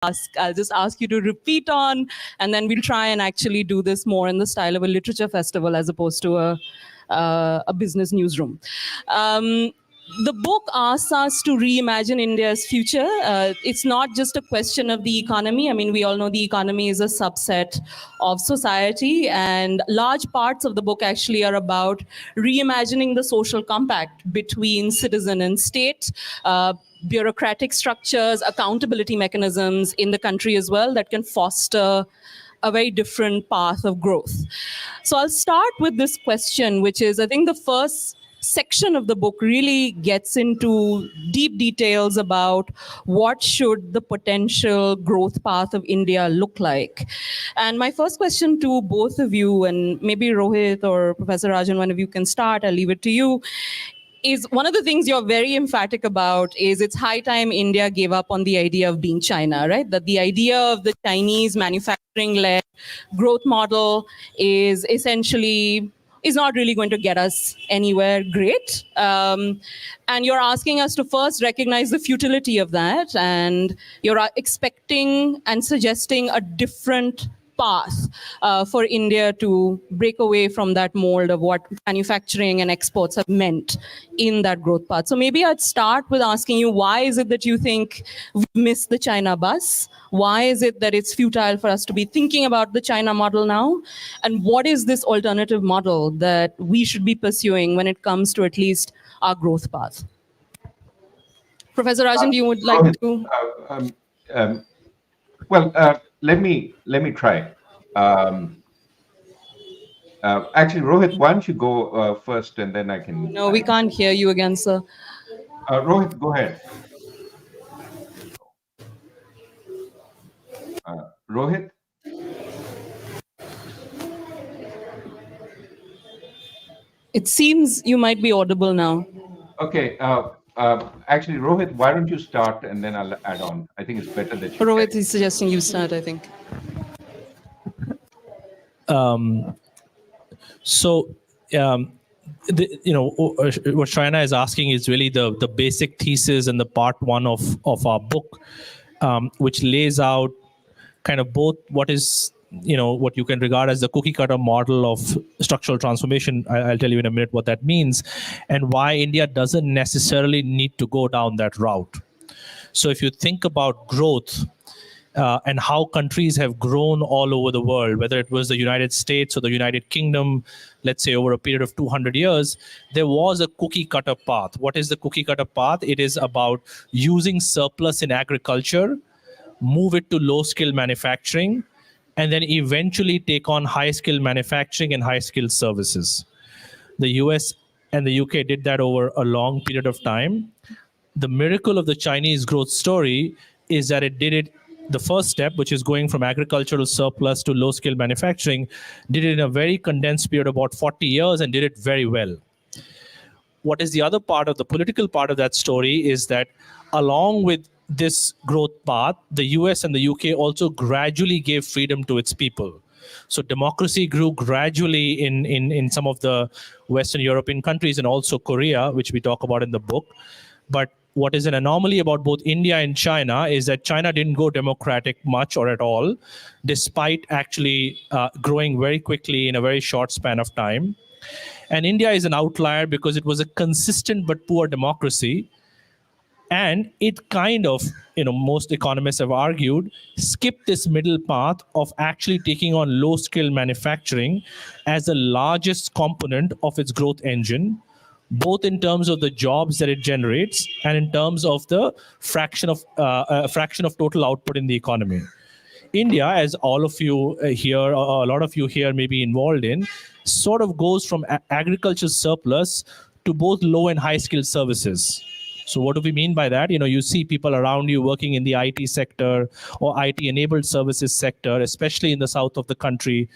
I'll just ask you to repeat on, and then we'll try and actually do this more in the style of a literature festival as opposed to a business newsroom. The book asks us to reimagine India's future. It's not just a question of the economy. I mean, we all know the economy is a subset of society, and large parts of the book actually are about reimagining the social compact between citizen and state, bureaucratic structures, accountability mechanisms in the country as well that can foster a very different path of growth. So I'll start with this question, which is, I think the first section of the book really gets into deep details about what should the potential growth path of India look like. And my first question to both of you, and maybe Rohit or Professor Rajan, one of you can start, I'll leave it to you, is one of the things you're very emphatic about is it's high time India gave up on the idea of being China, right? That the idea of the Chinese manufacturing-led growth model is essentially is not really going to get us anywhere great. And you're asking us to first recognize the futility of that, and you're expecting and suggesting a different path for India to break away from that mold of what manufacturing and exports have meant in that growth path. So maybe I'd start with asking you, why is it that you think we missed the China bus? Why is it that it's futile for us to be thinking about the China model now? And what is this alternative model that we should be pursuing when it comes to at least our growth path? Professor Rajan, you would like to? Let me try. Actually, Rohit, why don't you go first, and then I can. No, we can't hear you again, sir. Rohit, go ahead. Rohit? It seems you might be audible now. Okay. Actually, Rohit, why don't you start, and then I'll add on. I think it's better that you. Rohit is suggesting you start, I think. What Shrayana is asking is really the basic thesis in the part one of our book, which lays out kind of both what is, what you can regard as the cookie cutter model of structural transformation. I'll tell you in a minute what that means, and why India doesn't necessarily need to go down that route. So if you think about growth, and how countries have grown all over the world, whether it was the United States or the United Kingdom, let's say over a period of 200 years, there was a cookie cutter path. What is the cookie cutter path? It is about using surplus in agriculture, move it to low skill manufacturing, and then eventually take on high skill manufacturing and high skill services. The US and the UK did that over a long period of time. The miracle of the Chinese growth story is that it did it. The first step, which is going from agricultural surplus to low-skill manufacturing, did it in a very condensed period, about 40 years, and did it very well. What is the other part of the political part of that story is that along with this growth path, the US and the UK also gradually gave freedom to its people. So democracy grew gradually in some of the Western European countries and also Korea, which we talk about in the book. But what is an anomaly about both India and China is that China didn't go democratic much or at all, despite actually growing very quickly in a very short span of time. And India is an outlier because it was a consistent but poor democracy. And it kind of, most economists have argued, skipped this middle path of actually taking on low-skill manufacturing as the largest component of its growth engine, both in terms of the jobs that it generates and in terms of the fraction of total output in the economy. India, as all of you here, or a lot of you here may be involved in, sort of goes from agriculture surplus to both low and high skilled services. So what do we mean by that? You see people around you working in the IT sector or IT enabled services sector, especially in the south of the country.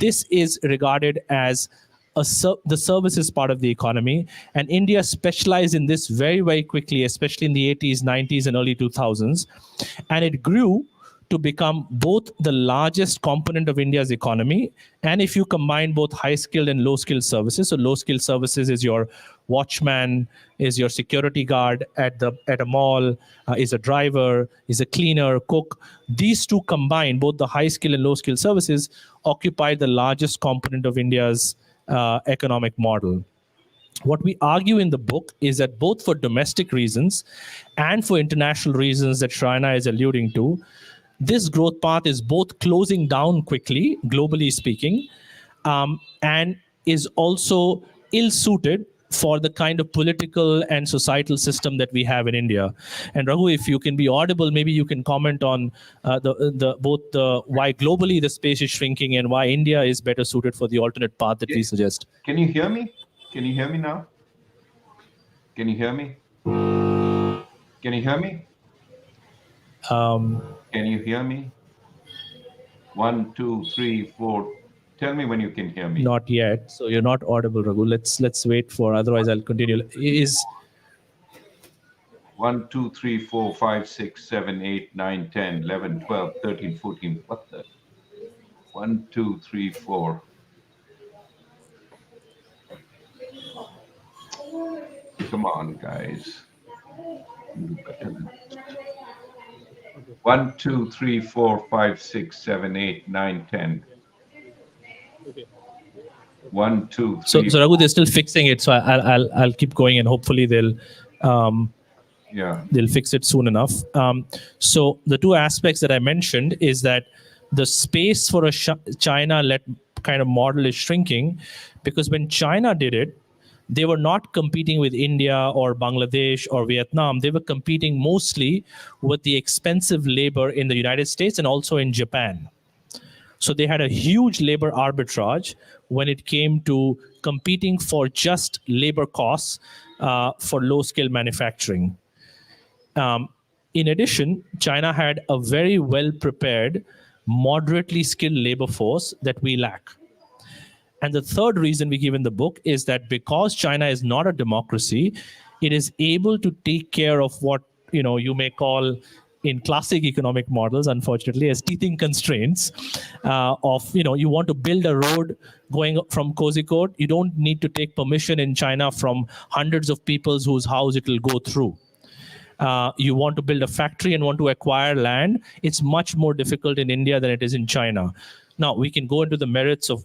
This is regarded as the services part of the economy, and India specialized in this very, very quickly, especially in the 80s, 90s, and early 2000s, and it grew to become both the largest component of India's economy, and if you combine both high-skilled and low-skilled services, so low-skilled services is your watchman, is your security guard at a mall, is a driver, is a cleaner, cook. These two combined, both the high-skilled and low-skilled services, occupy the largest component of India's economic model. What we argue in the book is that both for domestic reasons and for international reasons that Shrayana is alluding to, this growth path is both closing down quickly, globally speaking, and is also ill-suited for the kind of political and societal system that we have in India. And Raghu, if you can be audible, maybe you can comment on why globally the space is shrinking and why India is better suited for the alternate path that we suggest. Can you hear me? Can you hear me now? Can you hear me? Can you hear me? Can you hear me? 1, 2, 3, 4. Tell me when you can hear me. Not yet. So you're not audible, Raghu. Let's wait for. Otherwise, I'll continue. Is 1, 2, 3, 4, 5, 6, 7, 8, 9, 10, 11, 12, 13, 14. What the? 1, 2, 3, 4. Come on, guys. 1, 2, 3, 4, 5, 6, 7, 8, 9, 10. 1, 2, 3. So Raghu, they're still fixing it. So I'll keep going, and hopefully they'll fix it soon enough. So the two aspects that I mentioned is that the space for a China-led kind of model is shrinking, because when China did it, they were not competing with India or Bangladesh or Vietnam. They were competing mostly with the expensive labor in the United States and also in Japan. So they had a huge labor arbitrage when it came to competing for just labor costs for low-scale manufacturing. In addition, China had a very well-prepared, moderately skilled labor force that we lack. And the third reason we give in the book is that because China is not a democracy, it is able to take care of what you may call in classic economic models, unfortunately, as teething constraints you want to build a road going from Kozhikode. You don't need to take permission in China from hundreds of people whose house it will go through. You want to build a factory and want to acquire land. It's much more difficult in India than it is in China. Now, we can go into the merits of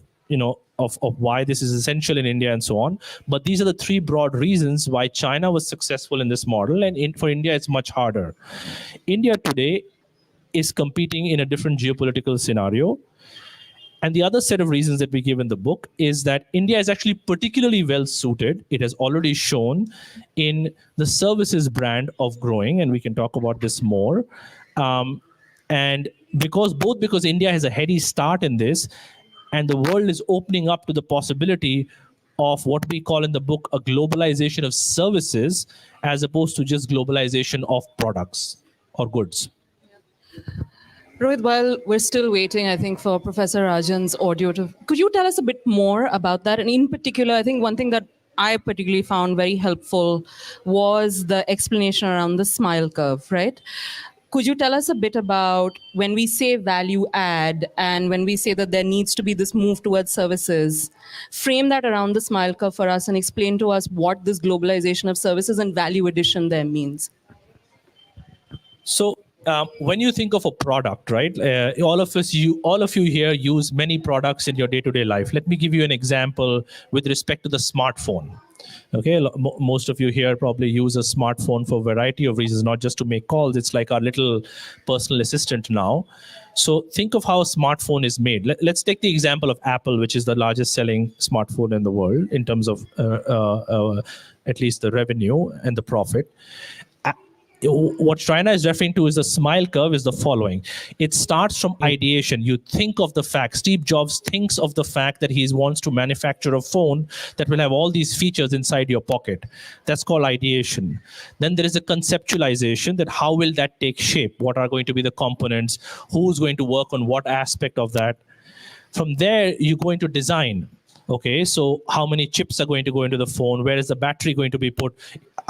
why this is essential in India and so on. But these are the three broad reasons why China was successful in this model, and for India, it's much harder. India today is competing in a different geopolitical scenario. And the other set of reasons that we give in the book is that India is actually particularly well suited. It has already shown in the services brand of growing, and we can talk about this more. And because India has a heady start in this, and the world is opening up to the possibility of what we call in the book a globalization of services, as opposed to just globalization of products or goods. Rohit, while we're still waiting, I think, for Professor Rajan's audio, could you tell us a bit more about that? And in particular, I think one thing that I particularly found very helpful was the explanation around the smile curve, right? Could you tell us a bit about when we say value add and when we say that there needs to be this move towards services, frame that around the smile curve for us and explain to us what this globalization of services and value addition there means? So when you think of a product, right, all of you here use many products in your day-to-day life. Let me give you an example with respect to the smartphone. Okay, most of you here probably use a smartphone for a variety of reasons, not just to make calls. It's like our little personal assistant now. So think of how a smartphone is made. Let's take the example of Apple, which is the largest selling smartphone in the world in terms of at least the revenue and the profit. What Shrayana is referring to is the smile curve is the following. It starts from ideation. You think of the fact. Steve Jobs thinks of the fact that he wants to manufacture a phone that will have all these features inside your pocket. That's called ideation. Then there is a conceptualization, that how will that take shape? What are going to be the components? Who's going to work on what aspect of that? From there, you go into design. Okay, so how many chips are going to go into the phone? Where is the battery going to be put?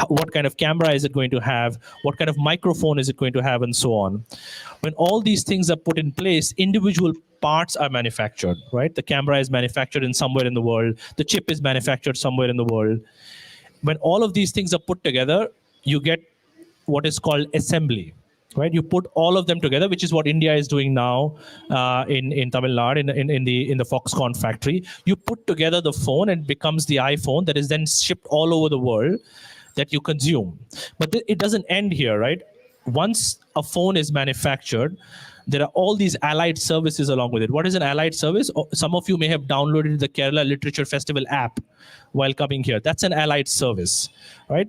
What kind of camera is it going to have? What kind of microphone is it going to have, and so on? When all these things are put in place, individual parts are manufactured, right? The camera is manufactured in somewhere in the world. The chip is manufactured somewhere in the world. When all of these things are put together, you get what is called assembly, right? You put all of them together, which is what India is doing now in Tamil Nadu in the Foxconn factory. You put together the phone and it becomes the iPhone that is then shipped all over the world that you consume. But it doesn't end here, right? Once a phone is manufactured, there are all these allied services along with it. What is an allied service? Some of you may have downloaded the Kerala Literature Festival app while coming here. That's an allied service, right?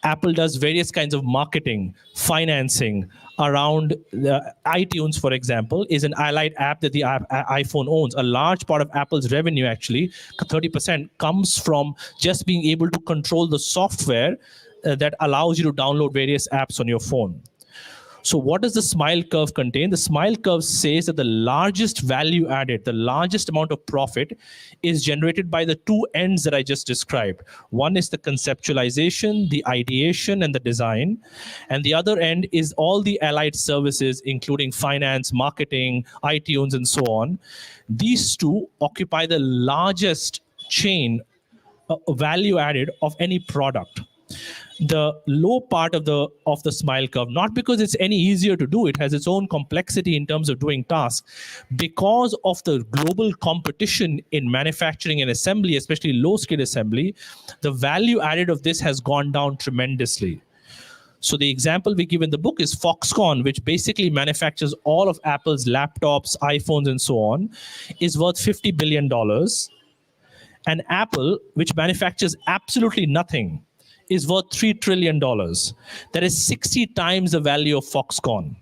Apple does various kinds of marketing, financing around iTunes, for example, is an allied app that the iPhone owns. A large part of Apple's revenue, actually, 30%, comes from just being able to control the software that allows you to download various apps on your phone. So what does the smile curve contain? The smile curve says that the largest value added, the largest amount of profit is generated by the two ends that I just described. One is the conceptualization, the ideation, and the design. And the other end is all the allied services, including finance, marketing, iTunes, and so on. These two occupy the largest chain value added of any product. The low part of the smile curve, not because it's any easier to do, it has its own complexity in terms of doing tasks. Because of the global competition in manufacturing and assembly, especially low-scale assembly, the value added of this has gone down tremendously. So the example we give in the book is Foxconn, which basically manufactures all of Apple's laptops, iPhones, and so on, is worth $50 billion. And Apple, which manufactures absolutely nothing, is worth $3 trillion. That is 60 times the value of Foxconn.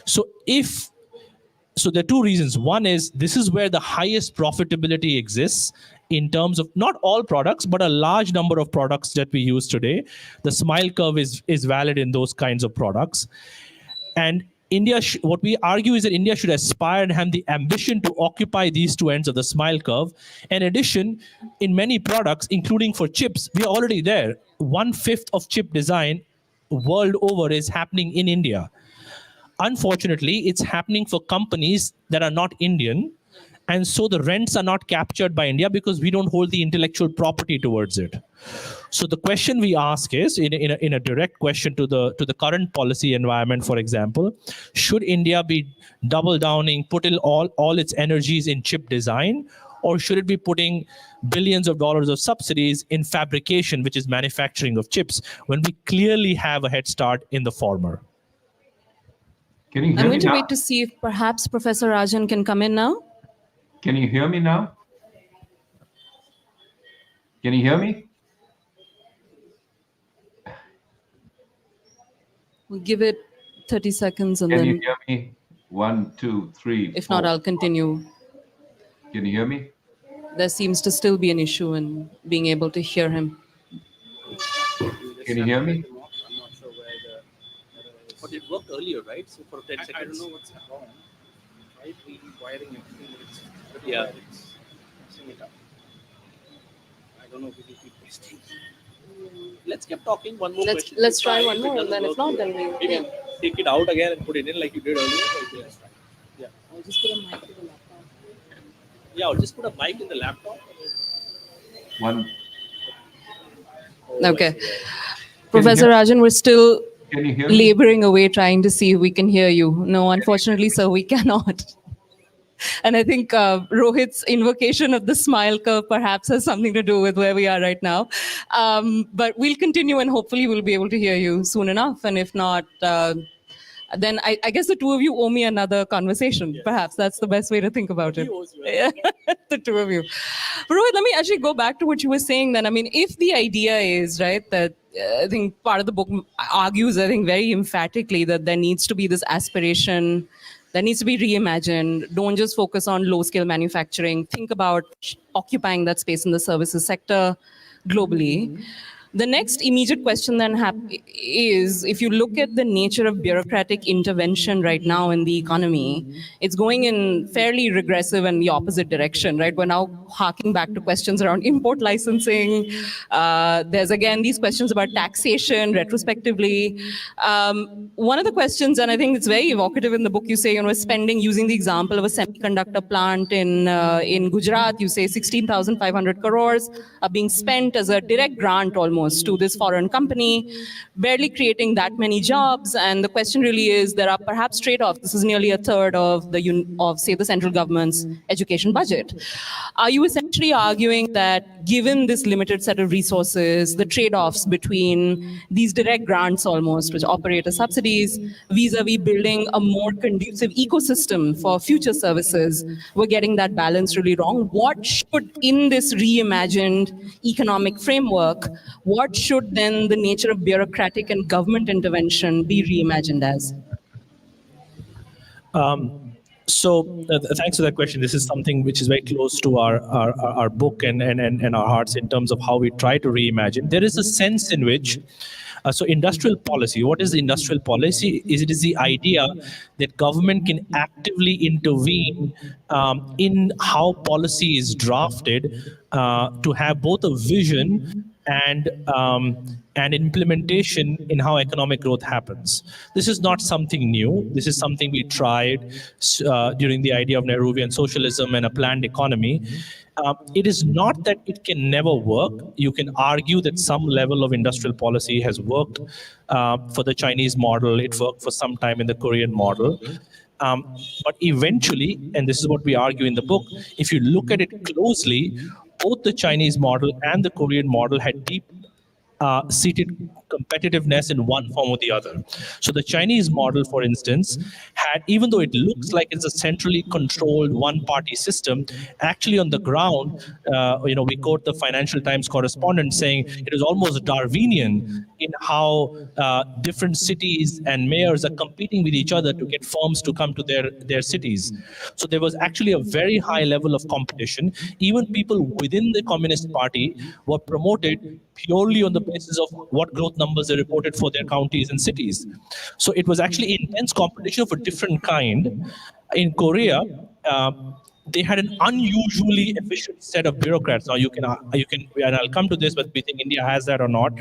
So there are two reasons. One is this is where the highest profitability exists in terms of not all products, but a large number of products that we use today. The smile curve is valid in those kinds of products. And India, what we argue is that India should aspire and have the ambition to occupy these two ends of the smile curve. In addition, in many products, including for chips, we are already there. 1/5 of chip design world over is happening in India. Unfortunately, it's happening for companies that are not Indian. And so the rents are not captured by India because we don't hold the intellectual property towards it. So the question we ask is, in a direct question to the current policy environment, for example, should India be double downing, putting all its energies in chip design, or should it be putting billions of dollars of subsidies in fabrication, which is manufacturing of chips, when we clearly have a head start in the former? Can you hear I'm me going to now? wait to see if perhaps Professor Rajan can come in now. Can you hear me now? Can you hear me? We'll give it 30 seconds and Can then, you hear me? 1, 2, 3. if not, 4. I'll continue. Can you hear me? There seems to still be an issue in being able to hear him. Can you hear me? I'm not sure where but it worked earlier, right? So for 10 seconds. I don't know what's wrong. Right? Rewiring everything, but it's messing it up. I don't know if we will keep testing. Let's keep talking. One more question. Let's try one more, and then if not, then we maybe take it out again and put it in like you did earlier. Yeah. I'll just put a mic in the laptop. Yeah, I'll just put a mic in the laptop. One. Okay. Professor Rajan, we're still Can you hear me? laboring away trying to see if we can hear you. No, unfortunately, sir, we cannot. And I think Rohit's invocation of the smile curve perhaps has something to do with where we are right now. But we'll continue and hopefully we'll be able to hear you soon enough. And if not, then I guess the two of you owe me another conversation. Yes. Perhaps that's the best way to think about it. Yeah, the two of you. But Rohit, let me actually go back to what you were saying then. I mean, if the idea is, right, that I think part of the book argues, I think very emphatically that there needs to be this aspiration that needs to be reimagined. Don't just focus on low-scale manufacturing. Think about occupying that space in the services sector globally. The next immediate question then is, if you look at the nature of bureaucratic intervention right now in the economy, it's going in fairly regressive and the opposite direction, right? We're now harking back to questions around import licensing. There's again these questions about taxation retrospectively. One of the questions, and I think it's very evocative in the book, you say, spending, using the example of a semiconductor plant in Gujarat, you say 16,500 crores are being spent as a direct grant almost to this foreign company, barely creating that many jobs. And the question really is, there are perhaps trade-offs. This is nearly a third of say, the central government's education budget. Are you essentially arguing that given this limited set of resources, the trade-offs between these direct grants almost, which operate as subsidies, vis-a-vis building a more conducive ecosystem for future services, we're getting that balance really wrong? What should, in this reimagined economic framework, what should then the nature of bureaucratic and government intervention be reimagined as? Thanks for that question. This is something which is very close to our book and our hearts in terms of how we try to reimagine. There is a sense in which, so industrial policy, what is the industrial policy? It is the idea that government can actively intervene in how policy is drafted to have both a vision and implementation in how economic growth happens. This is not something new. This is something we tried during the idea of Nehruvian socialism and a planned economy. It is not that it can never work. You can argue that some level of industrial policy has worked for the Chinese model. It worked for some time in the Korean model. But eventually, and this is what we argue in the book, if you look at it closely, both the Chinese model and the Korean model had deep seated competitiveness in one form or the other. So the Chinese model, for instance, had, even though it looks like it's a centrally controlled one-party system, actually on the ground, we quote the Financial Times correspondent saying it is almost Darwinian in how different cities and mayors are competing with each other to get firms to come to their cities. So there was actually a very high level of competition. Even people within the Communist Party were promoted purely on the basis of what growth numbers they reported for their counties and cities. So it was actually intense competition of a different kind. In Korea, they had an unusually efficient set of bureaucrats. Now you can, and I'll come to this, whether we think India has that or not.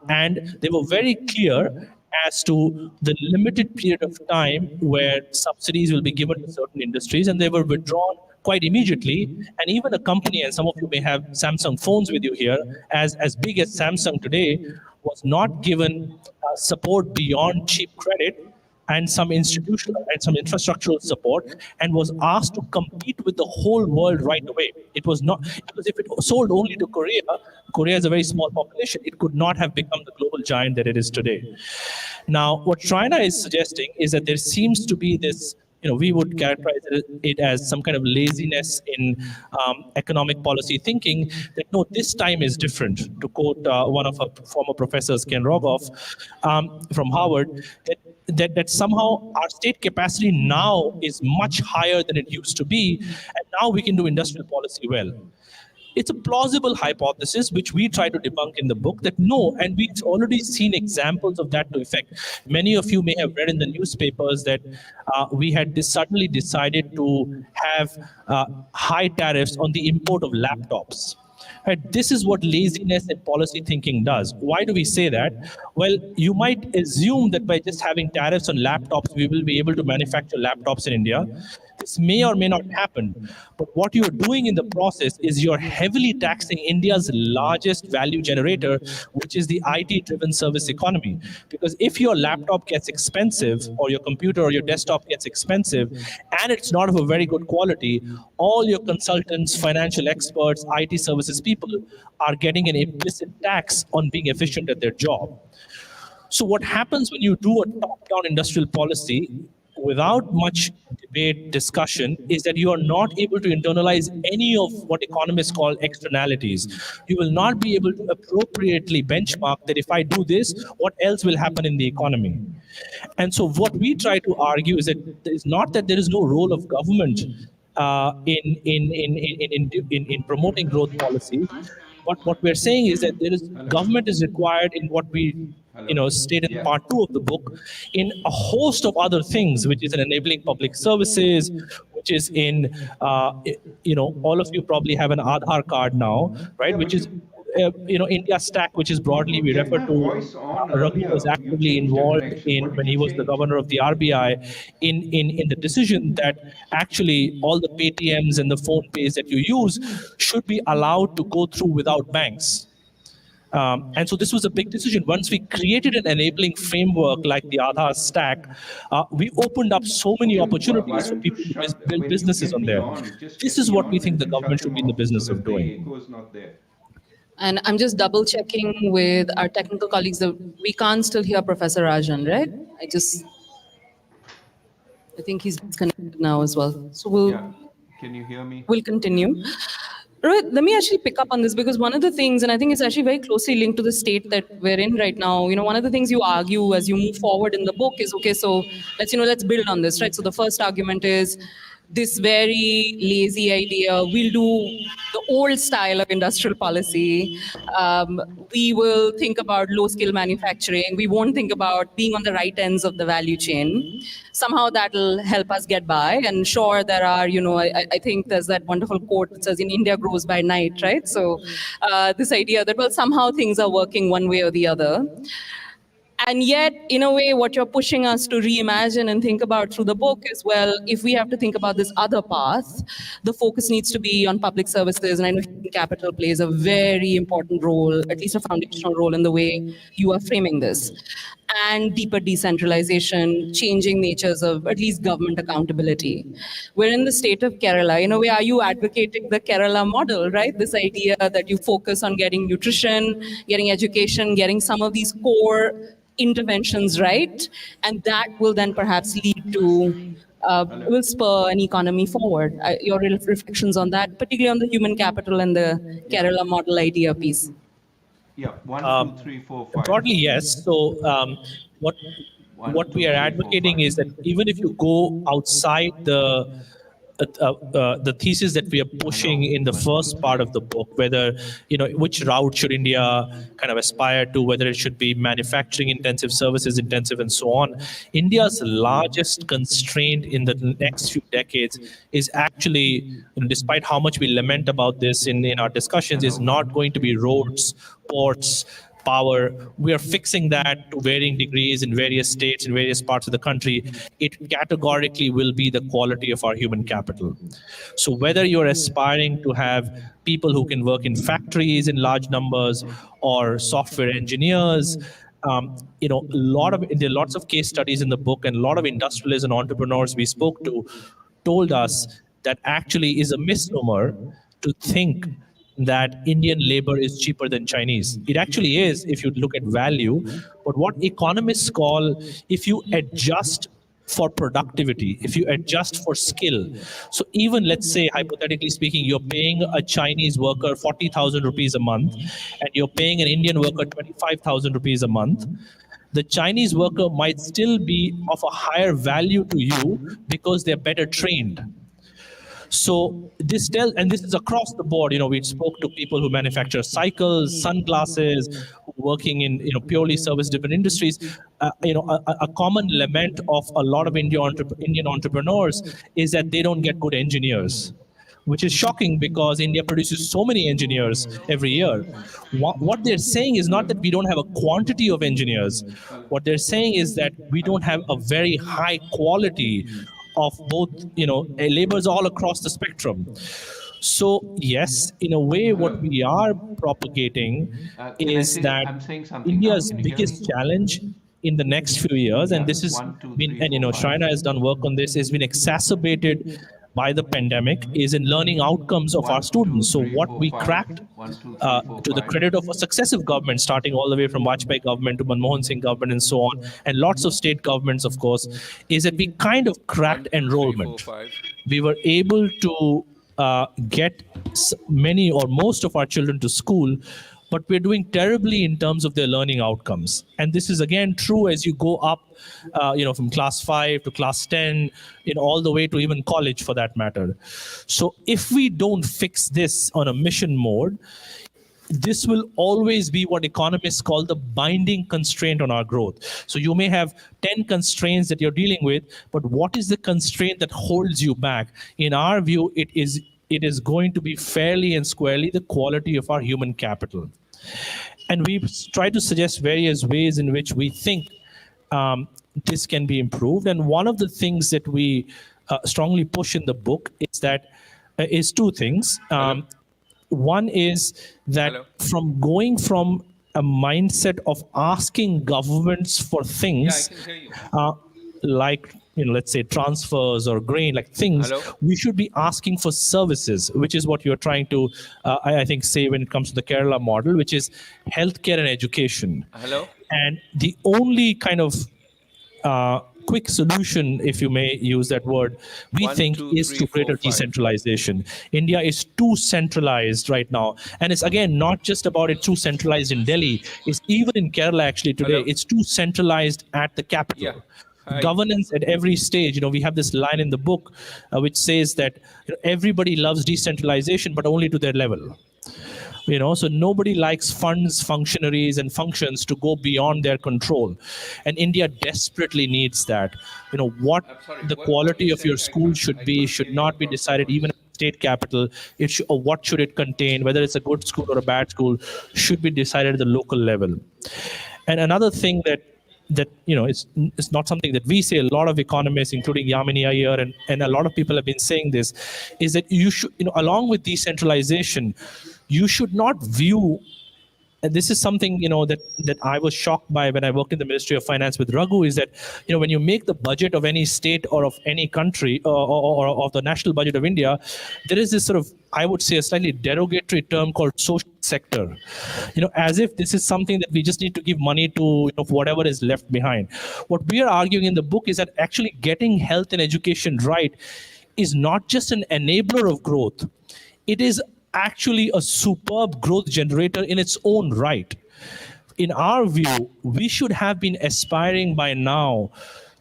And they were very clear as to the limited period of time where subsidies will be given to certain industries, and they were withdrawn quite immediately. And even a company, and some of you may have Samsung phones with you here, as big as Samsung today, was not given support beyond cheap credit and some institutional and some infrastructural support, and was asked to compete with the whole world right away. It was not, because if it sold only to Korea, Korea is a very small population, it could not have become the global giant that it is today. Now, what Shrayana is suggesting is that there seems to be this, we would characterize it as some kind of laziness in economic policy thinking, that no, this time is different. To quote one of our former professors, Ken Rogoff, from Harvard, that somehow our state capacity now is much higher than it used to be, and now we can do industrial policy well. It's a plausible hypothesis, which we try to debunk in the book, that no, and we've already seen examples of that to effect. Many of you may have read in the newspapers that we had suddenly decided to have high tariffs on the import of laptops. Right? This is what laziness and policy thinking does. Why do we say that? Well, you might assume that by just having tariffs on laptops, we will be able to manufacture laptops in India. This may or may not happen. But what you're doing in the process is you're heavily taxing India's largest value generator, which is the IT-driven service economy. Because if your laptop gets expensive, or your computer or your desktop gets expensive, and it's not of a very good quality, all your consultants, financial experts, IT services people are getting an implicit tax on being efficient at their job. So what happens when you do a top-down industrial policy without much debate, discussion, is that you are not able to internalize any of what economists call externalities. You will not be able to appropriately benchmark that if I do this, what else will happen in the economy? And so what we try to argue is that it's not that there is no role of government in promoting growth policy, But what we're saying is that there is government is required in what we state in part 2 of the book, in a host of other things, which is in enabling public services, which is in all of you probably have an Aadhaar card now, right? Which is India Stack, which is broadly we Get refer my to. voice on Raghu was earlier. You actively changed involved everything. in What when did he you was the change? governor of the RBI in the decision that actually all the Paytms and the phone pays that you use should be allowed to go through without banks. And so this was a big decision. Once we created an enabling framework like the Aadhaar stack, we opened up so many Okay, why opportunities for don't you people to shut, build when you businesses get on me there. on, just This get is me what we on think and the then shut government should him be in the off so business of that the doing. echo is not there. And I'm just double checking with our technical colleagues that we can't still hear Professor Rajan, right? I think he's disconnected now as well. So Yeah, can you hear me? we'll continue. Rohit, let me actually pick up on this because one of the things, and I think it's actually very closely linked to the state that we're in right now. One of the things you argue as you move forward in the book is, okay, so let's build on this, right? So the first argument is this very lazy idea. We'll do the old style of industrial policy. We will think about low-skill manufacturing. We won't think about being on the right ends of the value chain. Somehow that'll help us get by. And sure, there are, I think there's that wonderful quote that says, in India grows by night, right? So this idea that, well, somehow things are working one way or the other. And yet, in a way, what you're pushing us to reimagine and think about through the book is, well, if we have to think about this other path, the focus needs to be on public services. And I know human capital plays a very important role, at least a foundational role in the way you are framing this. And deeper decentralization, changing natures of at least government accountability. We're in the state of Kerala. In a way, are you advocating the Kerala model, right? This idea that you focus on getting nutrition, getting education, getting some of these core interventions right, and that will then perhaps lead to will spur an economy forward. Your reflections on that, particularly on the human capital and the Kerala model idea piece. Yeah, one, two, three, four, five. Broadly, yes. So what One, what we two, are three, four, advocating five. is that even if you go outside the thesis that we are pushing in the first part of the book, whether which route should India kind of aspire to, whether it should be manufacturing intensive, services intensive, and so on. India's largest constraint in the next few decades is actually, despite how much we lament about this in our discussions, is not going to be roads, ports, power. We are fixing that to varying degrees in various states, in various parts of the country. It categorically will be the quality of our human capital. So whether you're aspiring to have people who can work in factories in large numbers or software engineers, there are lots of case studies in the book, and a lot of industrialists and entrepreneurs we spoke to told us that actually is a misnomer to think that Indian labor is cheaper than Chinese. It actually is if you look at value, but what economists call, if you adjust for productivity, if you adjust for skill. So even, let's say, hypothetically speaking, you're paying a Chinese worker 40,000 rupees a month, and you're paying an Indian worker 25,000 rupees a month. The Chinese worker might still be of a higher value to you because they're better trained. So this is across the board. We spoke to people who manufacture cycles, sunglasses, working in purely service-driven industries. A common lament of a lot of Indian entrepreneurs is that they don't get good engineers, which is shocking because India produces so many engineers every year. What they're saying is not that we don't have a quantity of engineers. What they're saying is that we don't have a very high quality of both, laborers all across the spectrum. So yes, in a way, what we are propagating is that I'm saying something now. India's Can you hear me? biggest challenge in the next few years, and Yeah, this has 1, 2, been, 3, and 4, 5. Shrayana has done work on this, has been exacerbated by the pandemic, is in learning outcomes of 1, our students. 2, So 3, what 4, we 5. cracked, 1, 2, 3, 4, to the 5. credit of a successive government, starting all the way from Vajpayee government to Manmohan Singh government and so on, and lots of state governments, of course, is that we kind of cracked 1, 2, 3, 4, enrollment. 5. We were able to get many or most of our children to school, but we're doing terribly in terms of their learning outcomes. And this is again true as you go up, from class 5 to class 10, all the way to even college for that matter. So if we don't fix this on a mission mode, this will always be what economists call the binding constraint on our growth. So you may have 10 constraints that you're dealing with, but what is the constraint that holds you back? In our view, it is going to be fairly and squarely the quality of our human capital. And we try to suggest various ways in which we think this can be improved. And one of the things that we strongly push in the book is two things. One is that going from a mindset of asking governments for things like, let's say transfers or grain, like things, we should be asking for services, which is what you're trying to, I think, say when it comes to the Kerala model, which is healthcare and education. And the only kind of quick solution, if you may use that word, we think is to greater decentralization. India is too centralized right now. And it's, again, not just about it too centralized in Delhi. It's even in Kerala, actually, today, it's too centralized at the capital. Governance at every stage. We have this line in the book which says that everybody loves decentralization, but only to their level. So nobody likes funds, functionaries, and functions to go beyond their control. And India desperately needs that. What the quality of your school should be should not be decided even at the state capital. Or what should it contain, whether it's a good school or a bad school, should be decided at the local level. And another thing that it's not something that we say, a lot of economists, including Yamini Iyer and a lot of people have been saying this, is that you should, along with decentralization, you should not view, and this is something, that I was shocked by when I worked in the Ministry of Finance with Raghu, is that, when you make the budget of any state or of any country or of the national budget of India, there is this sort of, I would say, a slightly derogatory term called social sector, as if this is something that we just need to give money to, whatever is left behind. What we are arguing in the book is that actually getting health and education right is not just an enabler of growth. It is actually a superb growth generator in its own right. In our view, we should have been aspiring by now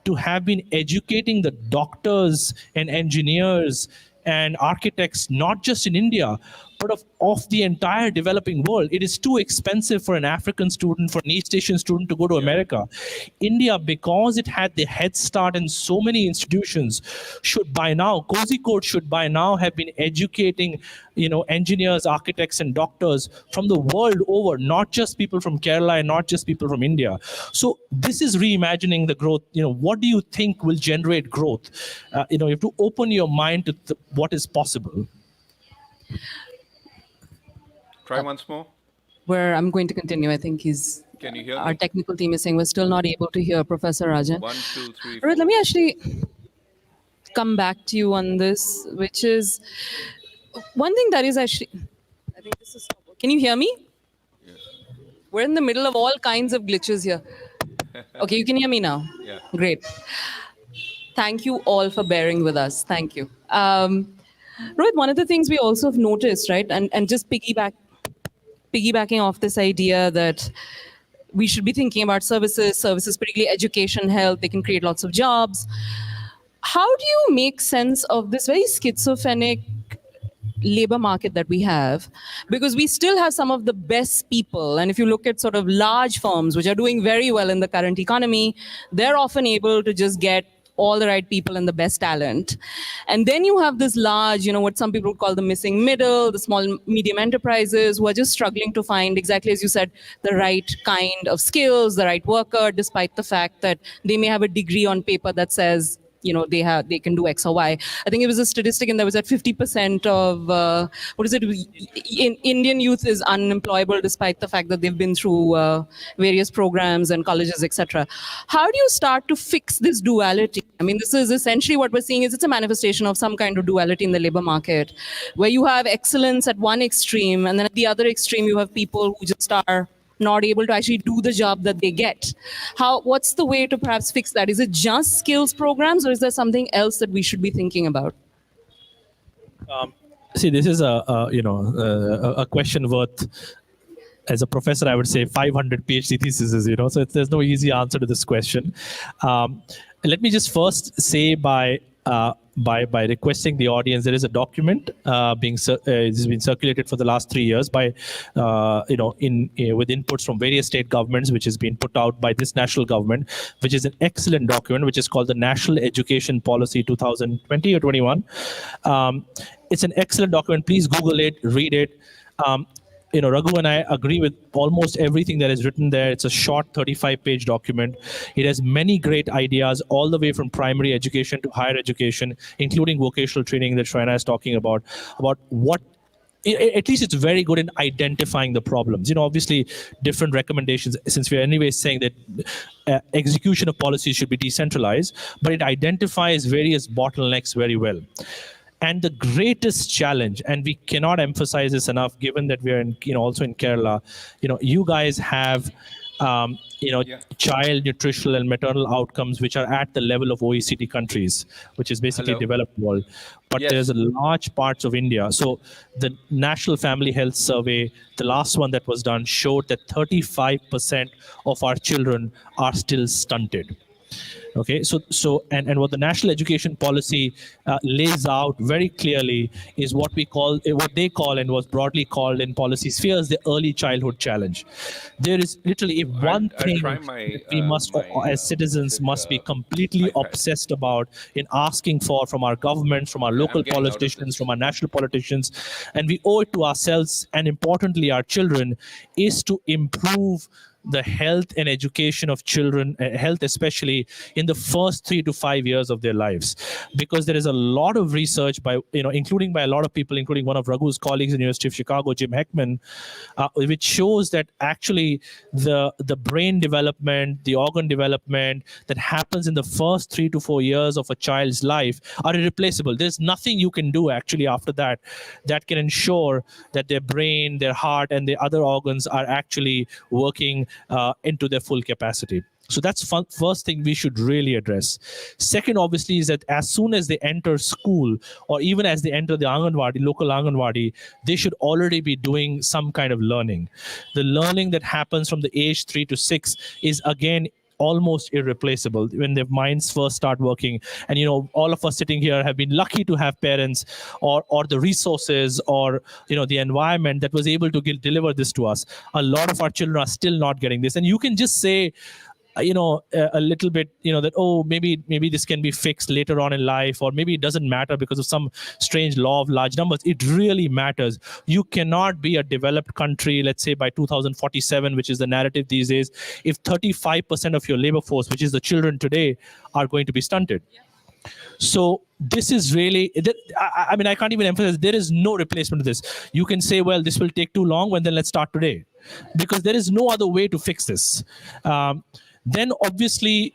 to have been educating the doctors and engineers and architects, not just in India, but of the entire developing world. It is too expensive for an African student, for an East Asian student to go to America. India, because it had the head start in so many institutions, should by now, Kozhikode should by now have been educating, engineers, architects, and doctors from the world over, not just people from Kerala and not just people from India. So this is reimagining the growth. What do you think will generate growth? You have to open your mind to what is possible. Try once more. Where I'm going to continue. I think Can you hear our me? technical team is saying we're still not able to hear Professor Rajan. 1, 2, 3, 4. Rohit, let me actually come back to you on this, which is one thing that is actually, I think this is, can you hear me? Yes. We're in the middle of all kinds of glitches here. Okay, you can hear me now? Yeah. Great. Thank you all for bearing with us. Thank you. Rohit, one of the things we also have noticed, right, and just piggybacking off this idea that we should be thinking about services, particularly education, health, they can create lots of jobs. How do you make sense of this very schizophrenic labor market that we have? Because we still have some of the best people. And if you look at sort of large firms, which are doing very well in the current economy, they're often able to just get all the right people and the best talent. And then you have this large, what some people call the missing middle, the small, medium enterprises who are just struggling to find, exactly as you said, the right kind of skills, the right worker, despite the fact that they may have a degree on paper that says, they can do X or Y. I think it was a statistic, and there was that 50% of Indian youth is unemployable despite the fact that they've been through various programs and colleges, etc. How do you start to fix this duality? I mean, this is essentially what we're seeing is it's a manifestation of some kind of duality in the labor market, where you have excellence at one extreme, and then at the other extreme you have people who just are not able to actually do the job that they get. What's the way to perhaps fix that? Is it just skills programs, or is there something else that we should be thinking about? See, this is a question worth, as a professor, I would say 500 PhD theses, so there's no easy answer to this question. Let me just first say by by requesting the audience. There is a document it's been circulated for the last 3 years by with inputs from various state governments, which has been put out by this national government, which is an excellent document, which is called the National Education Policy 2020 or 21. It's an excellent document. Please Google it, read it. Raghu and I agree with almost everything that is written there. It's a short 35-page document. It has many great ideas all the way from primary education to higher education, including vocational training that Shrayana is talking about what, at least it's very good in identifying the problems. Obviously different recommendations, since we're anyway saying that execution of policies should be decentralized, but it identifies various bottlenecks very well. And the greatest challenge, and we cannot emphasize this enough, given that we are also in Kerala, you guys have, child nutritional and maternal outcomes, which are at the level of OECD countries, which is basically developed world. But there's a large parts of India. So the National Family Health Survey, the last one that was done, showed that 35% of our children are still stunted. Okay, so what the national education policy lays out very clearly is what they call and was broadly called in policy spheres the early childhood challenge. There is literally one thing that we must, as citizens, must be completely obsessed about in asking for from our governments, from our local politicians, from our national politicians, and we owe it to ourselves and importantly our children, is to improve the health and education of children, health especially in the first 3 to 5 years of their lives, because there is a lot of research by, including by a lot of people, including one of Raghu's colleagues in the University of Chicago, Jim Heckman, which shows that actually the brain development, the organ development that happens in the first 3 to 4 years of a child's life are irreplaceable. There's nothing you can do actually after that can ensure that their brain, their heart, and the other organs are actually working into their full capacity. So that's first thing we should really address. Second, obviously, is that as soon as they enter school, or even as they enter the Anganwadi, local Anganwadi, they should already be doing some kind of learning. The learning that happens from the age 3 to 6 is, again, almost irreplaceable when their minds first start working. And all of us sitting here have been lucky to have parents or the resources or the environment that was able to deliver this to us. A lot of our children are still not getting this, and you can just say a little bit, that, oh, maybe this can be fixed later on in life, or maybe it doesn't matter because of some strange law of large numbers. It really matters. You cannot be a developed country, let's say by 2047, which is the narrative these days, if 35% of your labor force, which is the children today, are going to be stunted. So this is really, I mean, I can't even emphasize, there is no replacement of this. You can say, well, this will take too long, well, then let's start today, because there is no other way to fix this. Then obviously,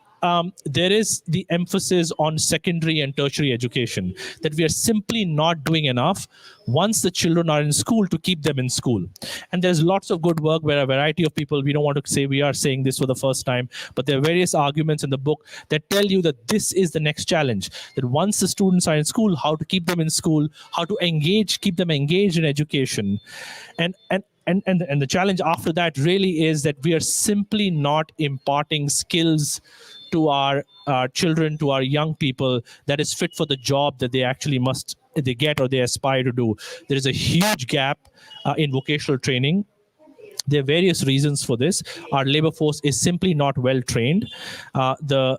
there is the emphasis on secondary and tertiary education, that we are simply not doing enough once the children are in school to keep them in school. And there's lots of good work where a variety of people, we don't want to say we are saying this for the first time, but there are various arguments in the book that tell you that this is the next challenge, that once the students are in school, how to keep them in school, how to keep them engaged in education. And the challenge after that really is that we are simply not imparting skills to our children, to our young people, that is fit for the job that they actually they get or they aspire to do. There is a huge gap in vocational training. There are various reasons for this. Our labor force is simply not well trained. The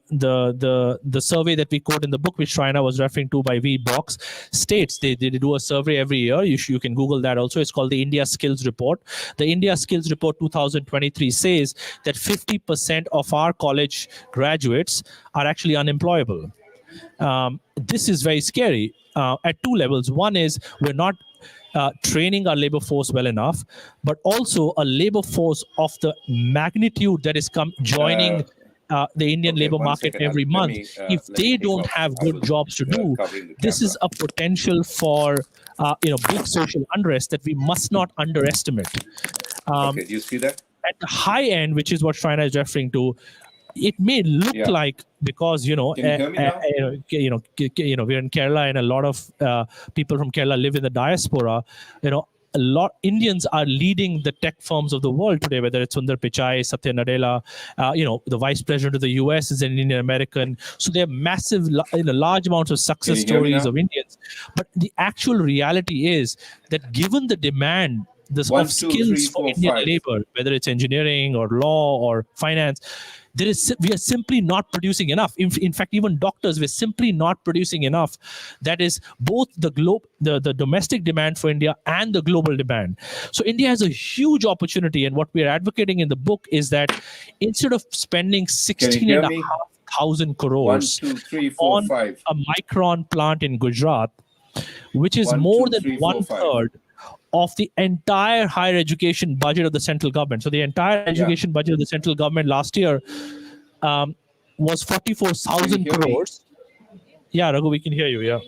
survey that we quote in the book, which Shrayana was referring to by VBox, states they do a survey every year. You can Google that also. It's called the India Skills Report. The India Skills Report 2023 says that 50% of our college graduates are actually unemployable. This is very scary at two levels. One is we're not training our labor force well enough, but also a labor force of the magnitude that is joining the Indian labor market every month. If they don't have good jobs to do, this is a potential for big social unrest that we must not underestimate. Okay, do you see that? At the high end, which is what Shrayana is referring to, it may look like, because we're in Kerala and a lot of people from Kerala live in the diaspora, a lot Indians are leading the tech firms of the world today, whether it's Sundar Pichai, Satya Nadella, the vice president of the US is an Indian American. So there are massive, large amounts of success Can you hear me stories now? of Indians. But the actual reality is that given the demand One, of two, three, skills for four, Indian five. labor, whether it's engineering or law or finance, we are simply not producing enough. In fact, even doctors, we're simply not producing enough. That is both the domestic demand for India and the global demand. So India has a huge opportunity, and what we're advocating in the book is that instead of spending Can you hear me? 16,500 One, crores two, three, four, on five. a micron plant in Gujarat, which is One, more two, than three, four, one five. third of the entire higher education budget of the central government. So the entire education budget of the central government last year was 44,000 Can you hear me? crores. Yeah, Raghu, we can hear you. Yeah.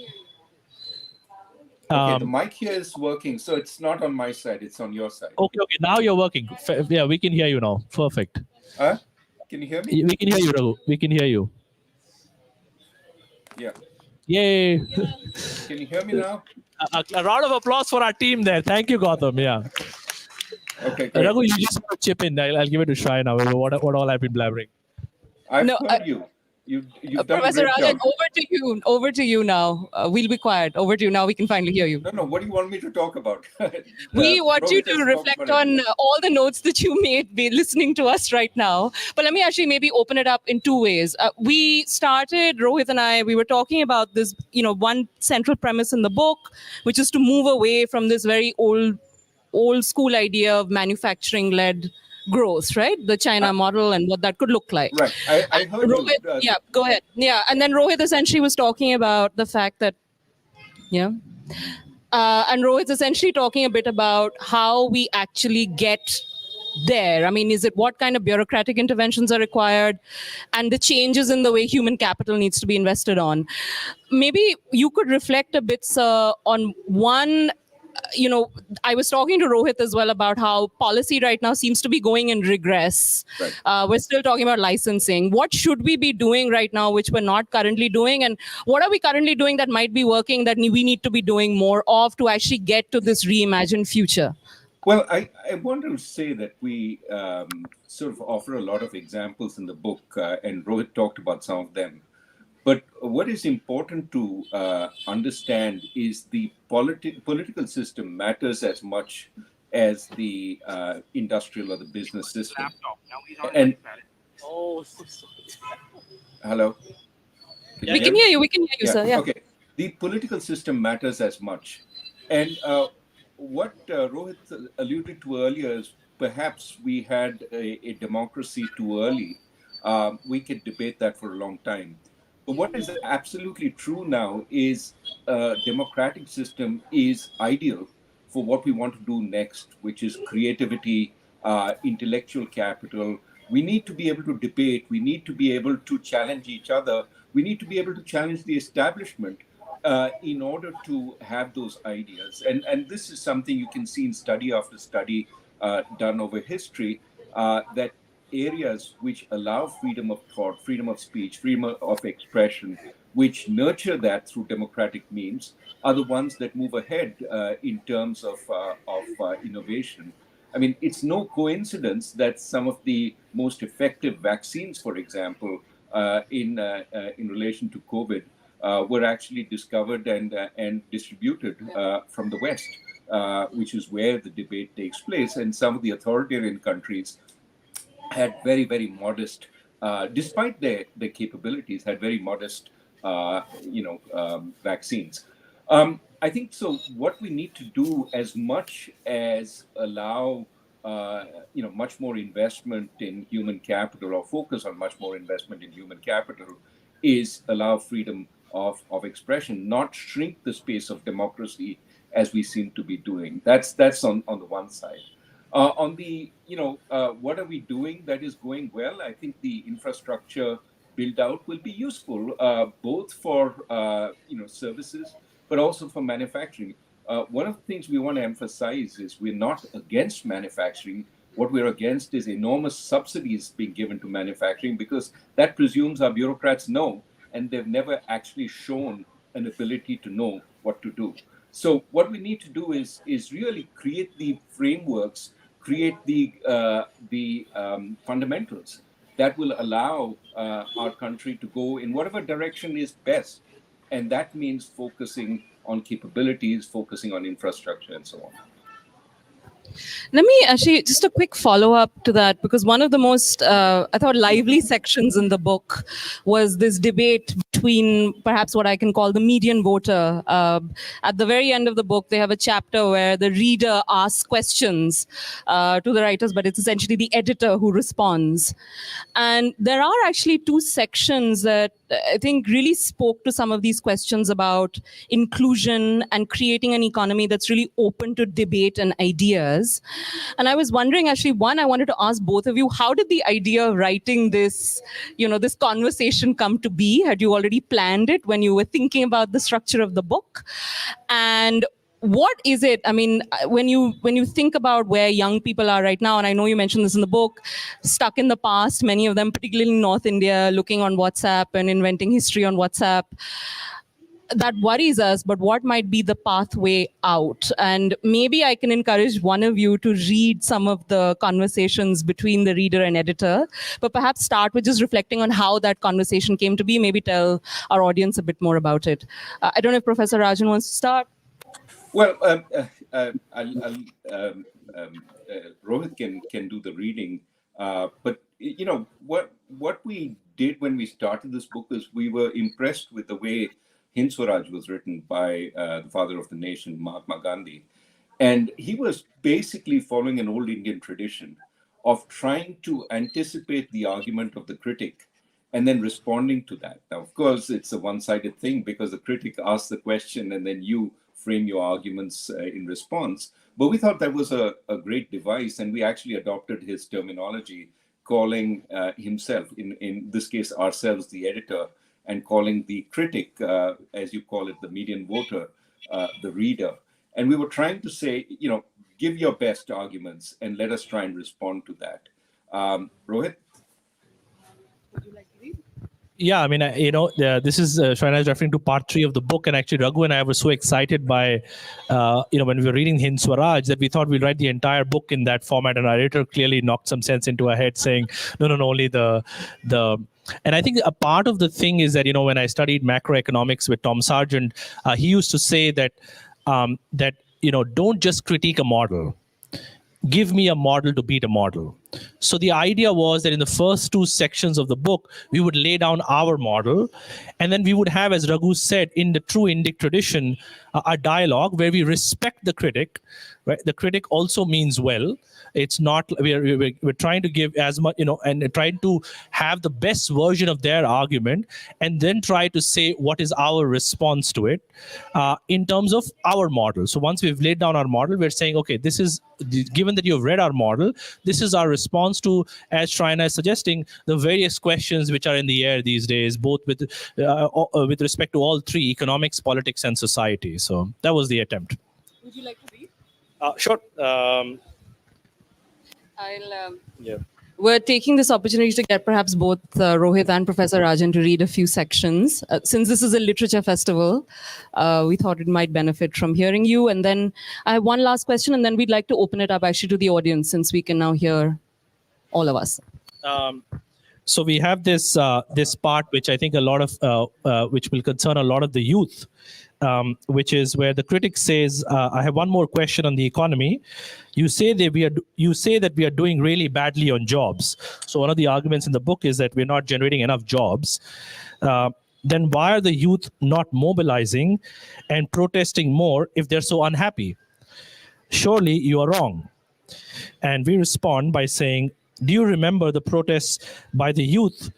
Okay, the mic here is working, so it's not on my side, it's on your side. Okay. Now you're working. Yeah, we can hear you now. Perfect. Can you hear me? We can hear you, Raghu. We can hear you. Yeah. Yay. Can you hear me now? A round of applause for our team there. Thank you, Gautam. Yeah. Okay, great. Raghu, you just want to chip in. I'll give it to Shrayana. What all I've been blabbering. I've No, heard you. You've done a Professor great Rajan, job. over to you now. We'll be quiet. Over to you now. We can finally hear you. No, what do you want me to talk about? We want you Rohit has to talked reflect about on it. all the notes that you made listening to us right now. But let me actually maybe open it up in two ways. We started, Rohit and I, we were talking about this, one central premise in the book, which is to move away from this very old school idea of manufacturing-led growth, right? The China model and what that could look like. Right. I heard Rohit, you. yeah, go ahead. Yeah, and then Rohit essentially was talking about the fact that, and Rohit's essentially talking a bit about how we actually get there. I mean, is it what kind of bureaucratic interventions are required and the changes in the way human capital needs to be invested on? Maybe you could reflect a bit, sir, on one. I was talking to Rohit as well about how policy right now seems to be going in regress. Right. We're still talking about licensing. What should we be doing right now, which we're not currently doing? And what are we currently doing that might be working that we need to be doing more of to actually get to this reimagined future? Well, I want to say that we sort of offer a lot of examples in the book, and Rohit talked about some of them. But what is important to understand is the political system matters as much as the industrial or the business system. And hello? We can hear you. We can hear you, sir. Yeah. Okay. The political system matters as much. And what Rohit alluded to earlier is perhaps we had a democracy too early. We could debate that for a long time. But what is absolutely true now is a democratic system is ideal for what we want to do next, which is creativity, intellectual capital. We need to be able to debate. We need to be able to challenge each other. We need to be able to challenge the establishment in order to have those ideas. And this is something you can see in study after study done over history, that areas which allow freedom of thought, freedom of speech, freedom of expression, which nurture that through democratic means, are the ones that move ahead in terms of innovation. I mean, it's no coincidence that some of the most effective vaccines, for example, in relation to COVID, were actually discovered and distributed from the West, which is where the debate takes place. And some of the authoritarian countries had very, very modest, despite their capabilities, had very modest, vaccines. I think so. What we need to do, as much as allow, much more investment in human capital, or focus on much more investment in human capital, is allow freedom of expression, not shrink the space of democracy as we seem to be doing. That's on the one side. On the, what are we doing that is going well? I think the infrastructure build out will be useful, both for, services, but also for manufacturing. One of the things we want to emphasize is we're not against manufacturing. What we're against is enormous subsidies being given to manufacturing, because that presumes our bureaucrats know, and they've never actually shown an ability to know what to do. So what we need to do is really create the frameworks, create the fundamentals that will allow our country to go in whatever direction is best, and that means focusing on capabilities, focusing on infrastructure, and so on. Let me actually just a quick follow up to that, because one of the most, I thought, lively sections in the book was this debate between perhaps what I can call the median voter. At the very end of the book, they have a chapter where the reader asks questions to the writers, but it's essentially the editor who responds. And there are actually two sections that I think really spoke to some of these questions about inclusion and creating an economy that's really open to debate and ideas. And I was wondering, actually, one, I wanted to ask both of you, how did the idea of writing this, this conversation come to be? Had you already planned it when you were thinking about the structure of the book? And what is it? I mean, when you think about where young people are right now, and I know you mentioned this in the book, stuck in the past, many of them, particularly in North India, looking on WhatsApp and inventing history on WhatsApp, that worries us, but what might be the pathway out? And maybe I can encourage one of you to read some of the conversations between the reader and editor, but perhaps start with just reflecting on how that conversation came to be, maybe tell our audience a bit more about it. I don't know if Professor Rajan wants to start. Well, Rohit can do the reading, but what we did when we started this book is we were impressed with the way Hind Swaraj was written by the father of the nation, Mahatma Gandhi, and he was basically following an old Indian tradition of trying to anticipate the argument of the critic and then responding to that. Now, of course, it's a one-sided thing because the critic asks the question and then you frame your arguments in response. But we thought that was a great device, and we actually adopted his terminology, calling himself, in this case, ourselves, the editor, and calling the critic, as you call it, the median voter, the reader. And we were trying to say, give your best arguments and let us try and respond to that. Rohit? Would you like to read? Yeah, I mean, this is Shrayana is referring to part 3 of the book, and actually Raghu and I were so excited by, when we were reading Hind Swaraj, that we thought we'd write the entire book in that format, and our editor clearly knocked some sense into our head, saying, no, only the. And I think a part of the thing is that, when I studied macroeconomics with Tom Sargent, he used to say that don't just critique a model. Give me a model to beat a model. So the idea was that in the first 2 sections of the book, we would lay down our model, and then we would have, as Raghu said, in the true Indic tradition, a dialogue where we respect the critic. Right? The critic also means well. It's not, we're trying to give as much, and trying to have the best version of their argument, and then try to say what is our response to it in terms of our model. So once we've laid down our model, we're saying, okay, this is, given that you've read our model, this is our response to, as Shrayana is suggesting, the various questions which are in the air these days, both with respect to all 3, economics, politics, and society. So that was the attempt. Would you like to read? Sure. Yeah. We're taking this opportunity to get perhaps both Rohit and Professor Rajan to read a few sections. Since this is a literature festival, we thought it might benefit from hearing you. And then I have one last question, and then we'd like to open it up actually to the audience, since we can now hear all of us. So we have this part, which I think a lot of, which will concern a lot of the youth, which is where the critic says, I have one more question on the economy. You say that we are doing really badly on jobs. So one of the arguments in the book is that we're not generating enough jobs. Then why are the youth not mobilizing and protesting more if they're so unhappy? Surely you are wrong. And we respond by saying, do you remember the protests by the youth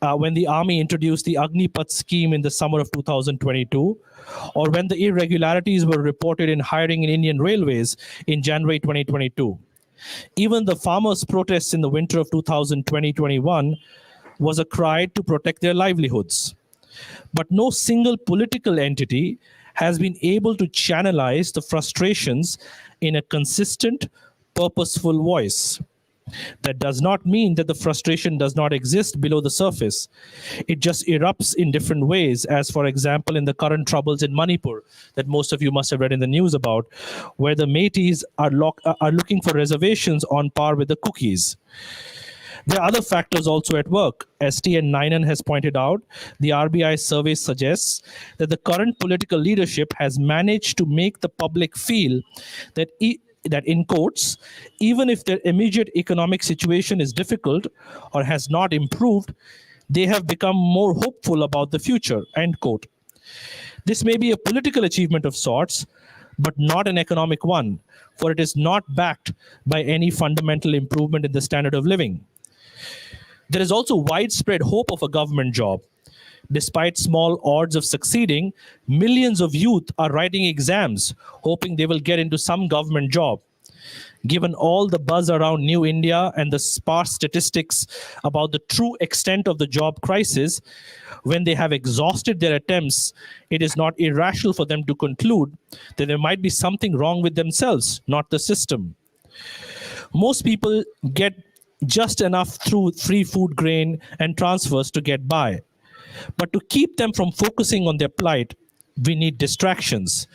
when the army introduced the Agnipath scheme in the summer of 2022, or when the irregularities were reported in hiring in Indian Railways in January 2022? Even the farmers' protests in the winter of 2020-21 was a cry to protect their livelihoods. But no single political entity has been able to channelize the frustrations in a consistent, purposeful voice. That does not mean that the frustration does not exist below the surface. It just erupts in different ways, as for example in the current troubles in Manipur that most of you must have read in the news about, where the Métis are looking for reservations on par with the Cookies. There are other factors also at work. STN Nainan has pointed out, the RBI survey suggests that the current political leadership has managed to make the public feel that, that in quotes, even if their immediate economic situation is difficult or has not improved, they have become more hopeful about the future, end quote. This may be a political achievement of sorts, but not an economic one, for it is not backed by any fundamental improvement in the standard of living. There is also widespread hope of a government job. Despite small odds of succeeding, millions of youth are writing exams, hoping they will get into some government job. Given all the buzz around New India and the sparse statistics about the true extent of the job crisis, when they have exhausted their attempts, it is not irrational for them to conclude that there might be something wrong with themselves, not the system. Most people get just enough through free food grain and transfers to get by. But to keep them from focusing on their plight, we need distractions.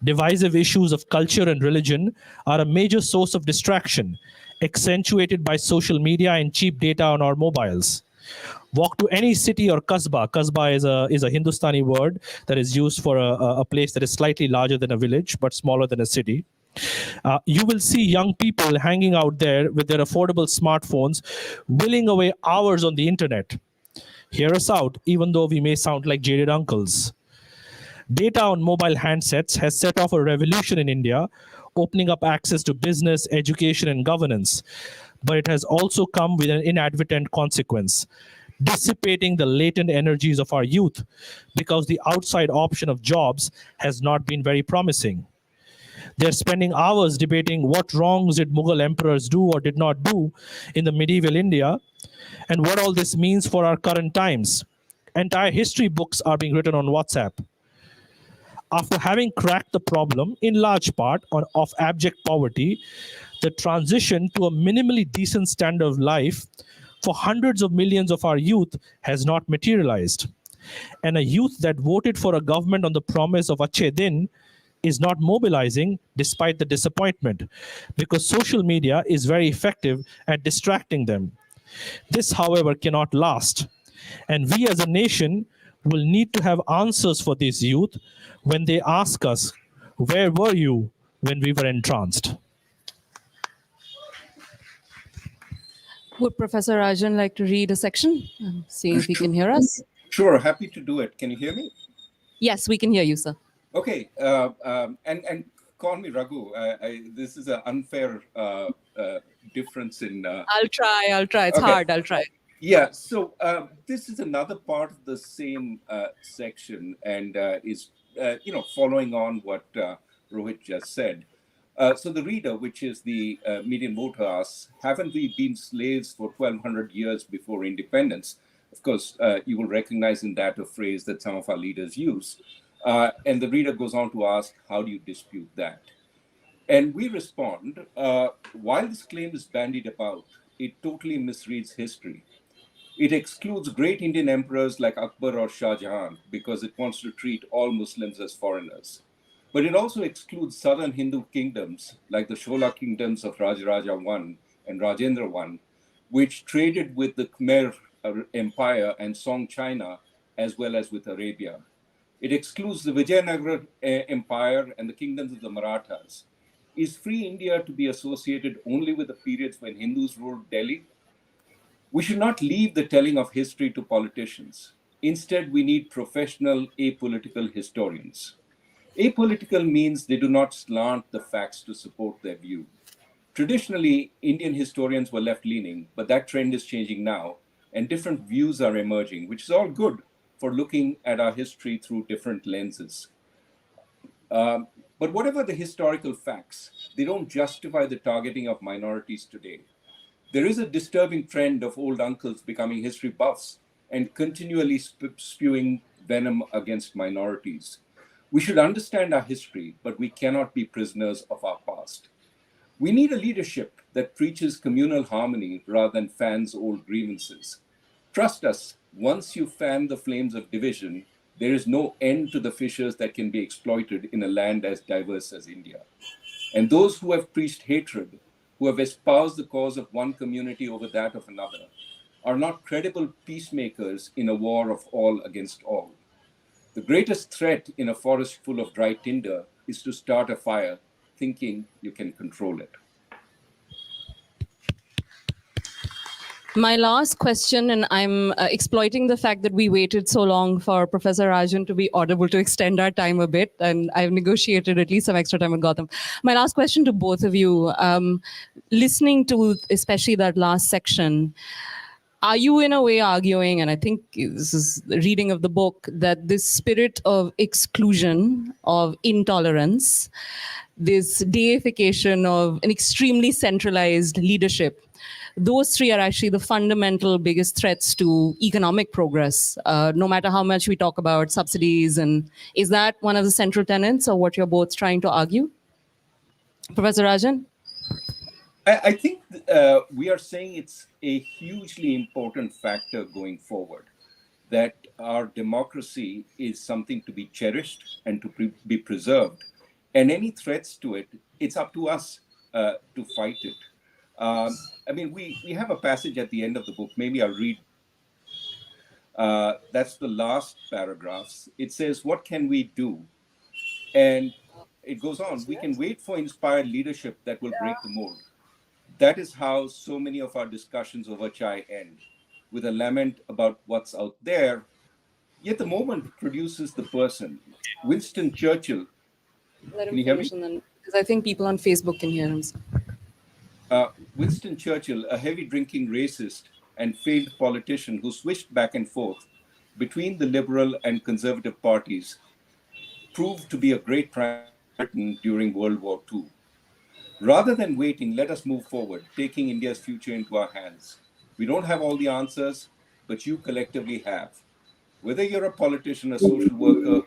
Divisive issues of culture and religion are a major source of distraction, accentuated by social media and cheap data on our mobiles. Walk to any city or kasbah. Kasbah is a Hindustani word that is used for a place that is slightly larger than a village, but smaller than a city. You will see young people hanging out there with their affordable smartphones, willing away hours on the internet. Hear us out, even though we may sound like jaded uncles. Data on mobile handsets has set off a revolution in India, opening up access to business, education, and governance. But it has also come with an inadvertent consequence, dissipating the latent energies of our youth, because the outside option of jobs has not been very promising. They're spending hours debating what wrongs did Mughal emperors do or did not do in the medieval India, and what all this means for our current times. Entire history books are being written on WhatsApp. After having cracked the problem, in large part, of abject poverty, the transition to a minimally decent standard of life for hundreds of millions of our youth has not materialized. And a youth that voted for a government on the promise of Achhe Din is not mobilizing despite the disappointment, because social media is very effective at distracting them. This, however, cannot last. And we as a nation will need to have answers for these youth when they ask us, where were you when we were entranced? Would Professor Rajan like to read a section? See if he can hear us. Sure, happy to do it. Can you hear me? Yes, we can hear you, sir. Okay, and call me Raghu. This is an unfair difference in. I'll try. It's Okay. hard. I'll try. Yeah, so this is another part of the same section, and is following on what Rohit just said. So the reader, which is the median voter, asks, haven't we been slaves for 1200 years before independence? Of course, you will recognize in that a phrase that some of our leaders use. And the reader goes on to ask, how do you dispute that? And we respond, while this claim is bandied about, it totally misreads history. It excludes great Indian emperors like Akbar or Shah Jahan because it wants to treat all Muslims as foreigners. But it also excludes southern Hindu kingdoms like the Chola kingdoms of Rajaraja I and Rajendra I, which traded with the Khmer Empire and Song China, as well as with Arabia. It excludes the Vijayanagara Empire and the kingdoms of the Marathas. Is free India to be associated only with the periods when Hindus ruled Delhi? We should not leave the telling of history to politicians. Instead, we need professional apolitical historians. Apolitical means they do not slant the facts to support their view. Traditionally, Indian historians were left-leaning, but that trend is changing now, and different views are emerging, which is all good for looking at our history through different lenses. But whatever the historical facts, they don't justify the targeting of minorities today. There is a disturbing trend of old uncles becoming history buffs and continually spewing venom against minorities. We should understand our history, but we cannot be prisoners of our past. We need a leadership that preaches communal harmony rather than fans old grievances. Trust us, once you fan the flames of division, there is no end to the fissures that can be exploited in a land as diverse as India. And those who have preached hatred, who have espoused the cause of one community over that of another, are not credible peacemakers in a war of all against all. The greatest threat in a forest full of dry tinder is to start a fire thinking you can control it. My last question, and I'm exploiting the fact that we waited so long for Professor Rajan to be audible to extend our time a bit, and I've negotiated at least some extra time with Gautam. My last question to both of you, listening to especially that last section, are you in a way arguing, and I think this is the reading of the book, that this spirit of exclusion, of intolerance, this deification of an extremely centralized leadership, those three are actually the fundamental biggest threats to economic progress, no matter how much we talk about subsidies? And is that one of the central tenets of what you're both trying to argue? Professor Rajan? I think we are saying it's a hugely important factor going forward, that our democracy is something to be cherished and to be preserved. And any threats to it, it's up to us to fight it. I mean, we have a passage at the end of the book. Maybe I'll read. That's the last paragraphs. It says, what can we do? And it goes on, we can wait for inspired leadership that will break the mold. That is how so many of our discussions over chai end, with a lament about what's out there. Yet the moment produces the person. Winston Churchill. Let him Can you hear me? finish, and then, because I think people on Facebook can hear him. Winston Churchill, a heavy drinking racist and failed politician who switched back and forth between the liberal and conservative parties, proved to be a great prime minister during World War II. Rather than waiting, let us move forward, taking India's future into our hands. We don't have all the answers, but you collectively have. Whether you're a politician, a social worker,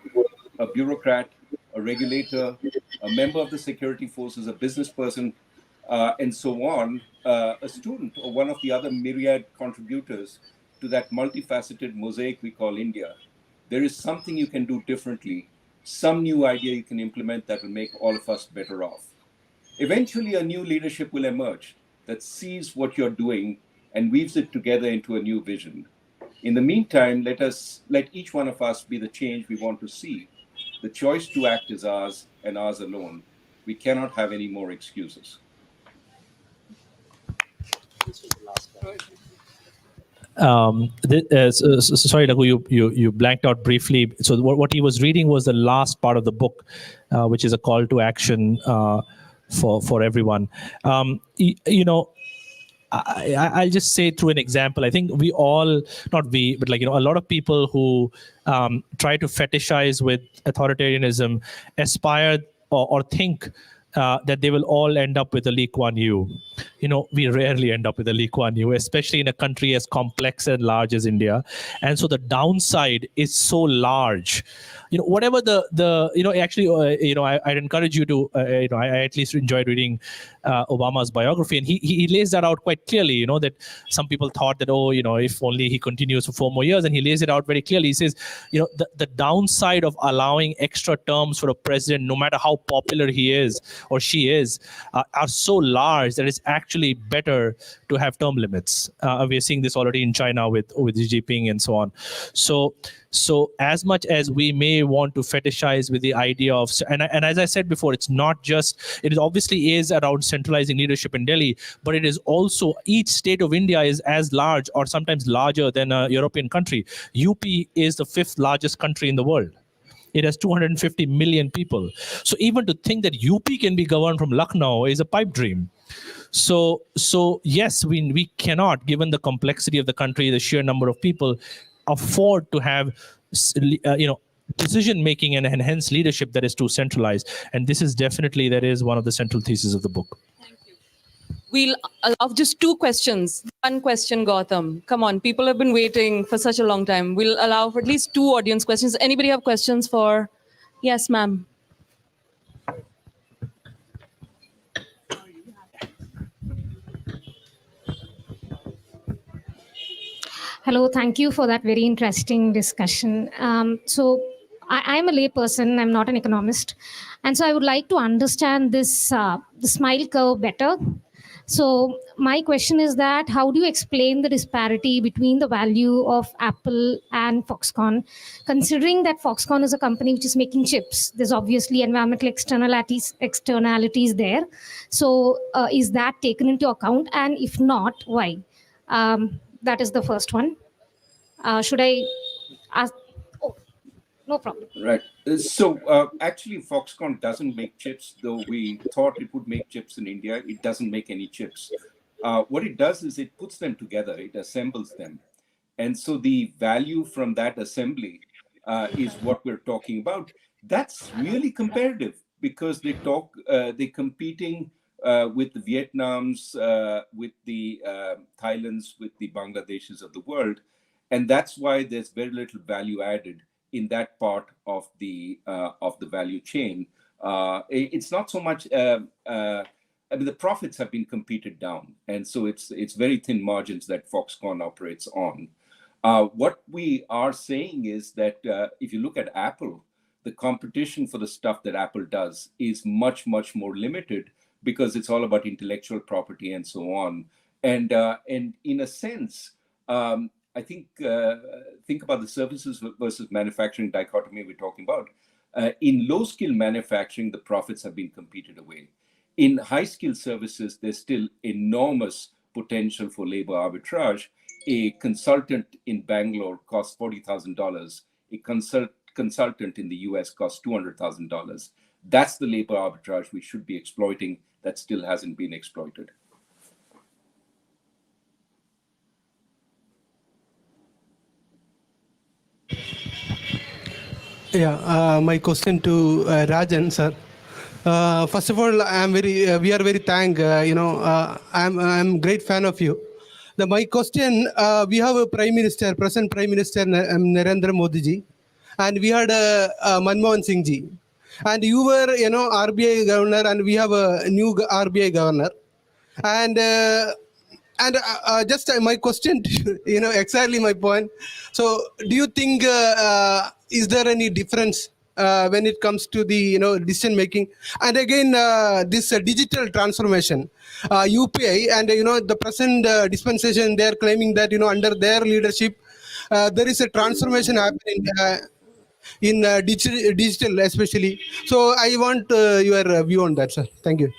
a bureaucrat, a regulator, a member of the security forces, a business person, and so on, a student or one of the other myriad contributors to that multifaceted mosaic we call India, there is something you can do differently, some new idea you can implement that will make all of us better off. Eventually, a new leadership will emerge that sees what you're doing and weaves it together into a new vision. In the meantime, let each one of us be the change we want to see. The choice to act is ours and ours alone. We cannot have any more excuses. Sorry, Raghu, you blanked out briefly. So what he was reading was the last part of the book, which is a call to action for everyone. I'll just say through an example. I think we all, not we, but a lot of people who try to fetishize with authoritarianism aspire or think that they will all end up with a Lee Kuan Yew. We rarely end up with a Lee Kuan Yew, especially in a country as complex and large as India. And so the downside is so large. Whatever I'd encourage you to, I at least enjoyed reading Obama's biography, and he lays that out quite clearly, that some people thought that, if only he continues for 4 more years, and he lays it out very clearly. He says, the downside of allowing extra terms for a president, no matter how popular he is or she is, are so large that it's actually better to have term limits. We are seeing this already in China with Xi Jinping and so on. So as much as we may want to fetishize with the idea of, and as I said before, it obviously is around centralizing leadership in Delhi, but it is also, each state of India is as large or sometimes larger than a European country. UP is the 5th largest country in the world. It has 250 million people. So even to think that UP can be governed from Lucknow is a pipe dream. So yes, we cannot, given the complexity of the country, the sheer number of people, afford to have decision making and hence leadership that is too centralized. And this is definitely, that is one of the central theses of the book. Thank you. We'll allow just 2 questions. 1 question, Gautam. Come on, people have been waiting for such a long time. We'll allow for at least 2 audience questions. Anybody have questions for? Yes, ma'am. Hello, thank you for that very interesting discussion. I'm a layperson, I'm not an economist. And so I would like to understand this the smile curve better. So my question is that how do you explain the disparity between the value of Apple and Foxconn, considering that Foxconn is a company which is making chips? There's obviously environmental externalities there. So is that taken into account? And if not, why? That is the first one. Should I ask? Oh, no problem. Right. Actually, Foxconn doesn't make chips, though we thought it would make chips in India. It doesn't make any chips. What it does is it puts them together, it assembles them. And so the value from that assembly is what we're talking about. That's really comparative because they're competing with the Vietnams, with the Thailands, with the Bangladeshis of the world. And that's why there's very little value added in that part of the value chain. It's not so much. I mean, the profits have been competed down, and so it's very thin margins that Foxconn operates on. What we are saying is that if you look at Apple, the competition for the stuff that Apple does is much, much more limited because it's all about intellectual property and so on. And in a sense, I think about the services versus manufacturing dichotomy we're talking about. In low-skill manufacturing, the profits have been competed away. In high-skill services, there's still enormous potential for labor arbitrage. A consultant in Bangalore costs $40,000. A consultant in the US costs $200,000. That's the labor arbitrage we should be exploiting that still hasn't been exploited. Yeah, my question to Rajan, sir. First of all, we are very I'm great fan of you. My question, we have a present Prime Minister Narendra Modi ji, and we had Manmohan Singh ji. And you were, RBI governor, and we have a new RBI governor. And just my question, exactly my point. So, do you think is there any difference when it comes to the decision making? And again, this digital transformation, UPI, and the present dispensation, they are claiming that under their leadership, there is a transformation happening. In digital especially. So I want your view on that, sir. Thank you.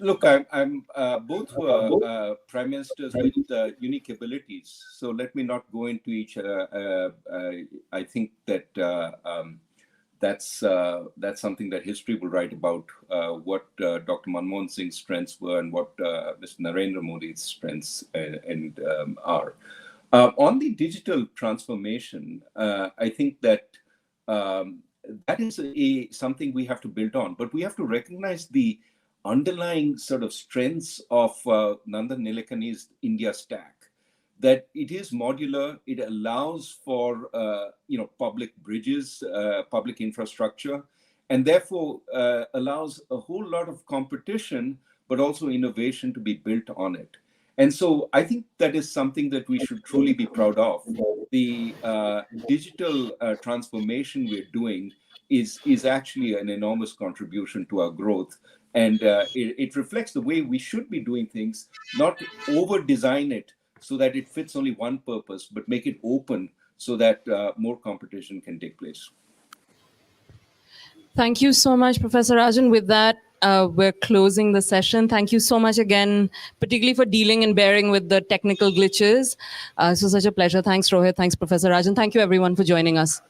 Look, I'm both were prime ministers with unique abilities. So let me not go into each. I think that that's something that history will write about what Dr. Manmohan Singh's strengths were and what Mr. Narendra Modi's strengths are. On the digital transformation, I think that that is something we have to build on, but we have to recognize the underlying sort of strengths of Nandan Nilekani's India stack, that it is modular, it allows for public bridges, public infrastructure, and therefore allows a whole lot of competition, but also innovation to be built on it. And so I think that is something that we should truly be proud of. The digital transformation we're doing is actually an enormous contribution to our growth. And it reflects the way we should be doing things, not over-design it so that it fits only one purpose, but make it open so that more competition can take place. Thank you so much, Professor Rajan. With that, we're closing the session. Thank you so much again, particularly for dealing and bearing with the technical glitches. So such a pleasure. Thanks, Rohit. Thanks, Professor Rajan. Thank you, everyone, for joining us.